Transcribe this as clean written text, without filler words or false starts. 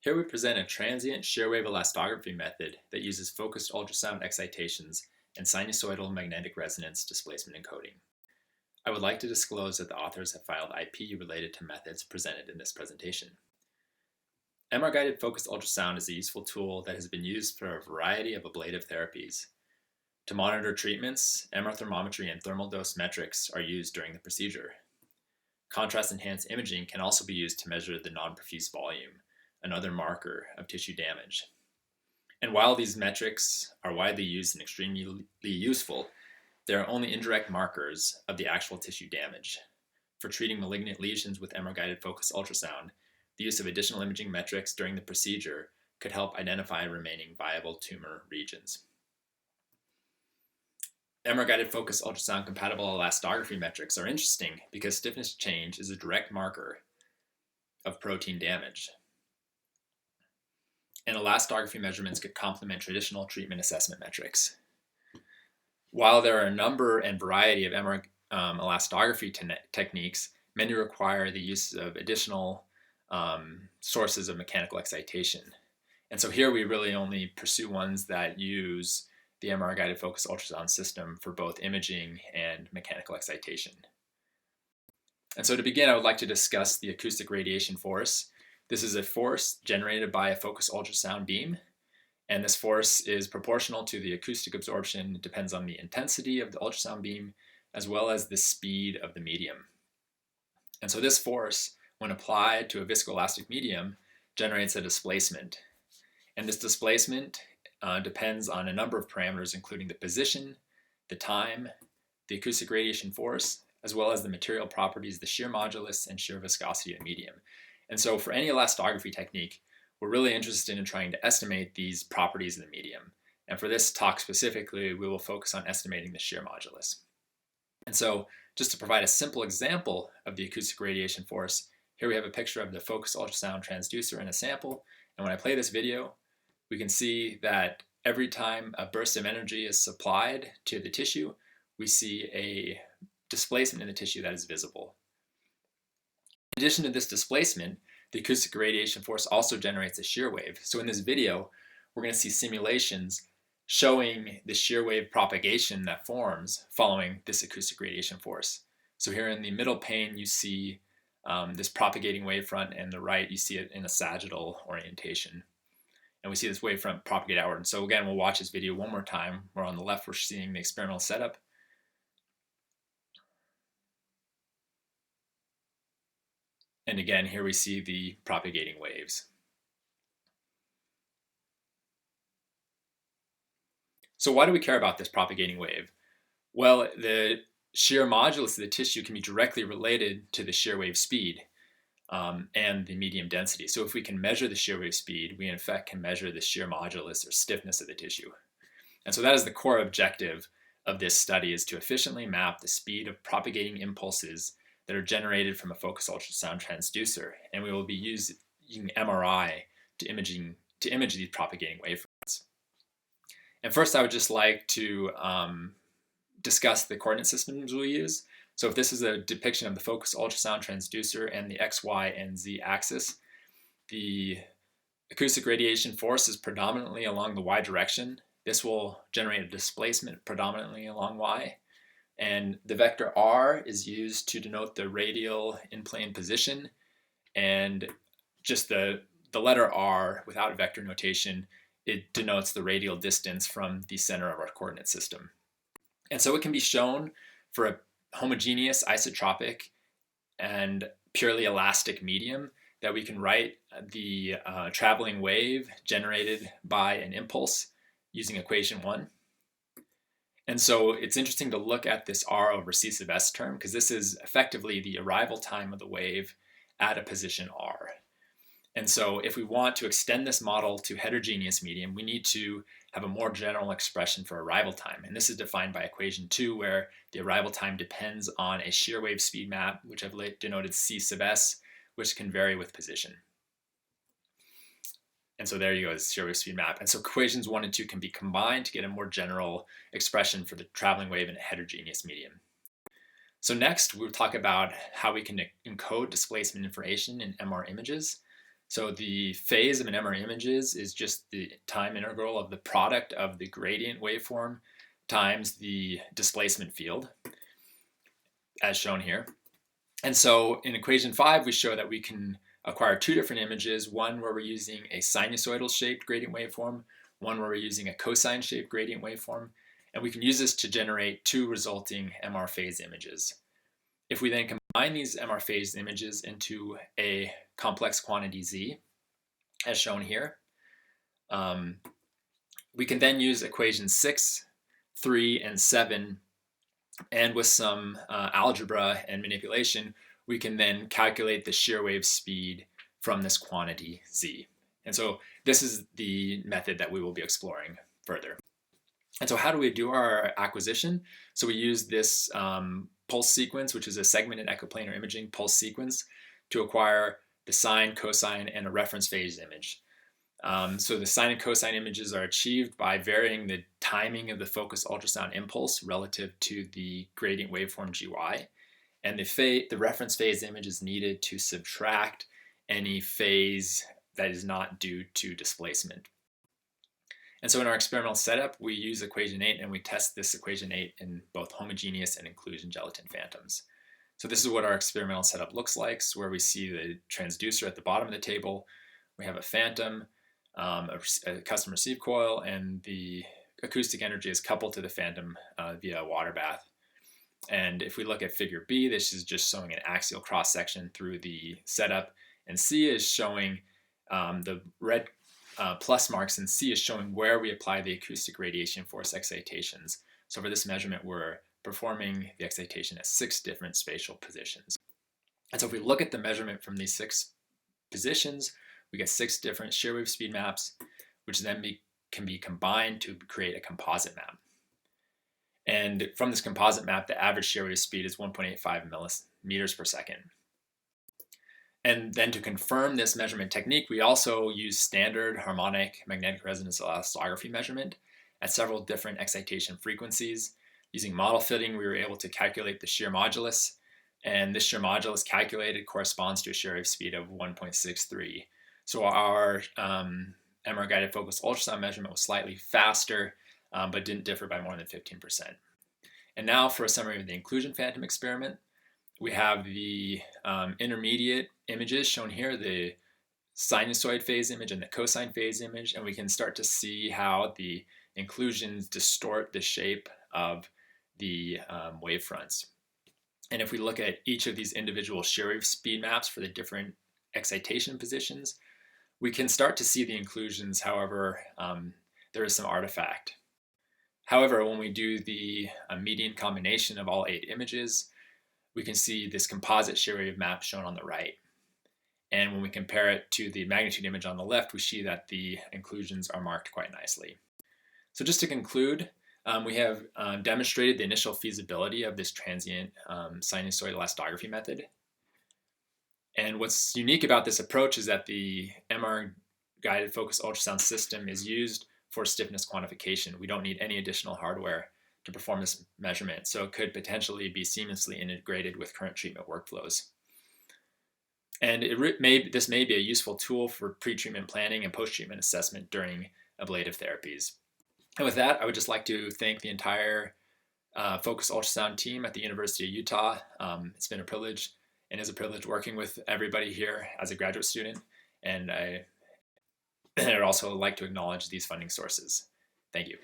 Here we present a transient shear wave elastography method that uses focused ultrasound excitations and sinusoidal magnetic resonance displacement encoding. I would like to disclose that the authors have filed IP related to methods presented in this presentation. MR-guided focused ultrasound is a useful tool that has been used for a variety of ablative therapies. To monitor treatments, MR thermometry and thermal dose metrics are used during the procedure. Contrast-enhanced imaging can also be used to measure the non-perfused volume, another marker of tissue damage. And while these metrics are widely used and extremely useful, they are only indirect markers of the actual tissue damage. For treating malignant lesions with MR-guided focused ultrasound, the use of additional imaging metrics during the procedure could help identify remaining viable tumor regions. MR-guided focused ultrasound compatible elastography metrics are interesting because stiffness change is a direct marker of protein damage. And elastography measurements could complement traditional treatment assessment metrics. While there are a number and variety of MR elastography techniques, many require the use of additional sources of mechanical excitation. And so here we really only pursue ones that use the MR-guided focused ultrasound system for both imaging and mechanical excitation. And so to begin, I would like to discuss the acoustic radiation force. This is a force generated by a focused ultrasound beam, and this force is proportional to the acoustic absorption. It depends on the intensity of the ultrasound beam as well as the speed of the medium. And so this force, when applied to a viscoelastic medium, generates a displacement. And this displacement depends on a number of parameters, including the position, the time, the acoustic radiation force, as well as the material properties, the shear modulus, and shear viscosity of the medium. And so for any elastography technique, we're really interested in trying to estimate these properties of the medium. And for this talk specifically, we will focus on estimating the shear modulus. And so just to provide a simple example of the acoustic radiation force, here we have a picture of the focused ultrasound transducer in a sample. And when I play this video, we can see that every time a burst of energy is supplied to the tissue, we see a displacement in the tissue that is visible. In addition to this displacement, the acoustic radiation force also generates a shear wave. So in this video, we're going to see simulations showing the shear wave propagation that forms following this acoustic radiation force. So here in the middle pane, you see this propagating wavefront, and the right, you see it in a sagittal orientation. And we see this wavefront propagate outward. And so again, we'll watch this video one more time, where on the left, we're seeing the experimental setup. And again, here we see the propagating waves. So why do we care about this propagating wave? Well, the shear modulus of the tissue can be directly related to the shear wave speed and the medium density. So if we can measure the shear wave speed, we in fact can measure the shear modulus or stiffness of the tissue. And so that is the core objective of this study, is to efficiently map the speed of propagating impulses that are generated from a focused ultrasound transducer. And we will be using MRI to image these propagating wavefronts. And first, I would just like to discuss the coordinate systems we use. So if this is a depiction of the focused ultrasound transducer and the X, Y, and Z axis, the acoustic radiation force is predominantly along the Y direction. This will generate a displacement predominantly along Y. And the vector R is used to denote the radial in-plane position. And just the letter R without vector notation, it denotes the radial distance from the center of our coordinate system. And so it can be shown for a homogeneous, isotropic, and purely elastic medium that we can write the traveling wave generated by an impulse using equation 1. And so it's interesting to look at this R over C sub S term, because this is effectively the arrival time of the wave at a position R. And so if we want to extend this model to heterogeneous medium, we need to have a more general expression for arrival time. And this is defined by equation 2, where the arrival time depends on a shear wave speed map, which I've denoted C sub S, which can vary with position. And so there you go, is shear wave speed map. And so equations 1 and 2 can be combined to get a more general expression for the traveling wave in a heterogeneous medium. So next, we'll talk about how we can encode displacement information in MR images. So the phase of an MR images is just the time integral of the product of the gradient waveform times the displacement field, as shown here. And so in equation 5, we show that we can acquire two different images, one where we're using a sinusoidal shaped gradient waveform, one where we're using a cosine shaped gradient waveform, and we can use this to generate two resulting MR phase images. If we then combine these MR phase images into a complex quantity Z, as shown here, we can then use equations 6, 3, and 7, and with some algebra and manipulation, we can then calculate the shear wave speed from this quantity Z. And so this is the method that we will be exploring further. And so how do we do our acquisition? So we use this pulse sequence, which is a segmented echoplanar imaging pulse sequence, to acquire the sine, cosine, and a reference phase image. So the sine and cosine images are achieved by varying the timing of the focused ultrasound impulse relative to the gradient waveform GY. And the reference phase image is needed to subtract any phase that is not due to displacement. And so in our experimental setup, we use equation 8 and we test this equation 8 in both homogeneous and inclusion gelatin phantoms. So this is what our experimental setup looks like, so where we see the transducer at the bottom of the table. We have a phantom, a custom receive coil, and the acoustic energy is coupled to the phantom via a water bath. And if we look at figure B, this is just showing an axial cross section through the setup, and C is showing the red plus marks, and C is showing where we apply the acoustic radiation force excitations. So for this measurement, we're performing the excitation at 6 different spatial positions. And so if we look at the measurement from these 6 positions, we get 6 different shear wave speed maps, which then can be combined to create a composite map. And from this composite map, the average shear wave speed is 1.85 millimeters per second. And then to confirm this measurement technique, we also use standard harmonic magnetic resonance elastography measurement at several different excitation frequencies. Using model fitting, we were able to calculate the shear modulus, and this shear modulus calculated corresponds to a shear wave speed of 1.63. So our MR guided focused ultrasound measurement was slightly faster, but didn't differ by more than 15%. And now for a summary of the inclusion phantom experiment. We have the intermediate images shown here, the sinusoid phase image and the cosine phase image, and we can start to see how the inclusions distort the shape of the wavefronts. And if we look at each of these individual shear wave speed maps for the different excitation positions, we can start to see the inclusions. However, there is some artifact. However, when we do the median combination of all 8 images, we can see this composite shear wave map shown on the right. And when we compare it to the magnitude image on the left, we see that the inclusions are marked quite nicely. So just to conclude, we have demonstrated the initial feasibility of this transient sinusoid elastography method. And what's unique about this approach is that the MR guided focused ultrasound system is used for stiffness quantification. We don't need any additional hardware to perform this measurement, so it could potentially be seamlessly integrated with current treatment workflows. And this may be a useful tool for pre-treatment planning and post-treatment assessment during ablative therapies. And with that, I would just like to thank the entire focused ultrasound team at the University of Utah. It's been a privilege and is a privilege working with everybody here as a graduate student. And I'd also like to acknowledge these funding sources. Thank you.